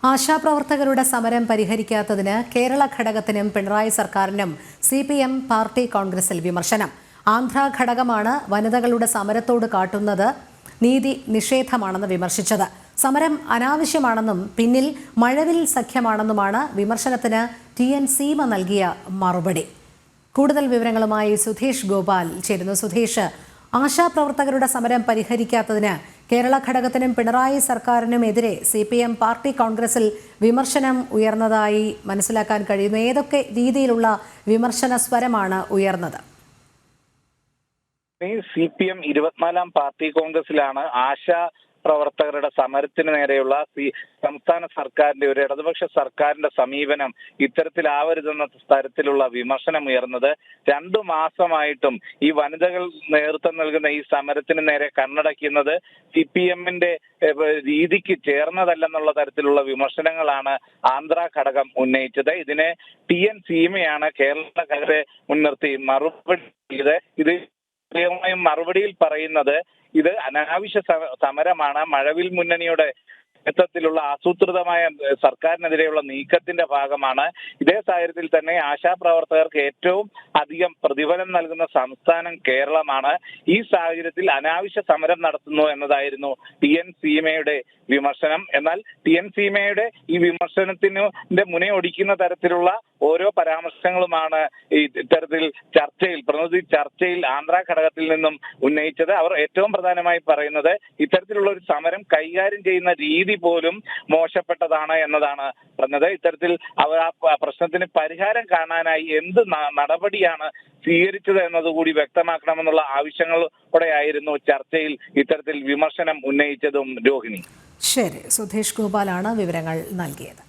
ആശാപ്രവർത്തകരുടെ സമരം പരിഹരിക്കാത്തതിന് കേരള ഘടകത്തിനും പിണറായി സർക്കാരിനും CPM പാർട്ടി കോൺഗ്രസിൽ വിമർശനം. ആന്ധ്ര ഘടകമാണ് വനിതകളുടെ സമരത്തോട് കാട്ടുന്നത് നീതി നിഷേധമാണെന്ന് വിമർശിച്ചത്. സമരം അനാവശ്യമാണെന്നും പിന്നിൽ മഴവിൽ സഖ്യമാണെന്നുമാണ് വിമർശനത്തിന് TN സീമ നൽകിയ മറുപടി. കൂടുതൽ വിവരങ്ങളുമായി സുധീഷ് ഗോപാൽ ചേരുന്നു. സുധീഷ്, ആശാപ്രവർത്തകരുടെ സമരം പരിഹരിക്കാത്തതിന് കേരള ഘടകത്തിനും പിണറായി സർക്കാരിനുമെതിരെ CPM പാർട്ടി കോൺഗ്രസിൽ വിമർശനം ഉയർന്നതായി മനസ്സിലാക്കാൻ കഴിയുന്നു. ഏതൊക്കെ രീതിയിലുള്ള വിമർശന സ്വരമാണ് ഉയർന്നത്? CPM 24-ാം പാർട്ടി കോൺഗ്രസിലാണ് പ്രവർത്തകരുടെ സമരത്തിന് നേരെയുള്ള സംസ്ഥാന സർക്കാരിന്റെ ഒരു ഇടതുപക്ഷ സർക്കാരിന്റെ സമീപനം ഇത്തരത്തിലാവരുതെന്ന തരത്തിലുള്ള വിമർശനം ഉയർന്നത്. 2 മാസമായിട്ടും ഈ വനിതകൾ നേതൃത്വം നൽകുന്ന ഈ സമരത്തിന് നേരെ കണ്ണടയ്ക്കുന്നത് CPM-ന്റെ രീതിക്ക് ചേർന്നതല്ലെന്നുള്ള തരത്തിലുള്ള വിമർശനങ്ങളാണ് ആന്ധ്ര ഘടകം ഉന്നയിച്ചത്. ഇതിനെ TN സീമയാണ് കേരള ഘടകത്തെ മുൻനിർത്തി മറുപടി ഇത് മറുപടിയിൽ പറയുന്നത് ഇത് അനാവശ്യ സമരമാണ്. മഴവിൽ മുന്നണിയുടെ നേതൃത്വത്തിലുള്ള ആസൂത്രിതമായ സർക്കാരിനെതിരെയുള്ള നീക്കത്തിന്റെ ഭാഗമാണ്. ഇതേ സാഹചര്യത്തിൽ തന്നെ ആശാപ്രവർത്തകർക്ക് ഏറ്റവും അധികം പ്രതിഫലം നൽകുന്ന സംസ്ഥാനം കേരളമാണ്. ഈ സാഹചര്യത്തിൽ അനാവശ്യ സമരം നടത്തുന്നു എന്നതായിരുന്നു TN സീമയുടെ വിമർശനം. എന്നാൽ TN സീമയുടെ ഈ വിമർശനത്തിന്റെ മുനയൊടിക്കുന്ന തരത്തിലുള്ള ഓരോ പരാമർശങ്ങളുമാണ് ഇത്തരത്തിൽ പ്രതിനിധി ചർച്ചയിൽ ആന്ധ്ര ഘടകത്തിൽ നിന്നും ഉന്നയിച്ചത്. അവർ ഏറ്റവും പ്രധാനമായി പറയുന്നത് ഇത്തരത്തിലുള്ള ഒരു സമരം കൈകാര്യം ചെയ്യുന്ന രീതി പോലും മോശപ്പെട്ടതാണ് എന്നതാണ് പറഞ്ഞത്. ഇത്തരത്തിൽ അവർ ആ പ്രശ്നത്തിന് പരിഹാരം കാണാനായി എന്ത് നടപടിയാണ് സ്വീകരിച്ചത് എന്നതുകൂടി വ്യക്തമാക്കണമെന്നുള്ള ആവശ്യങ്ങളോടെയായിരുന്നു ചർച്ചയിൽ ഇത്തരത്തിൽ വിമർശനം ഉന്നയിച്ചതും. രോഹിണി, ശരി, സുധീഷ് ഗോപാലാണ് വിവരങ്ങൾ നൽകിയത്.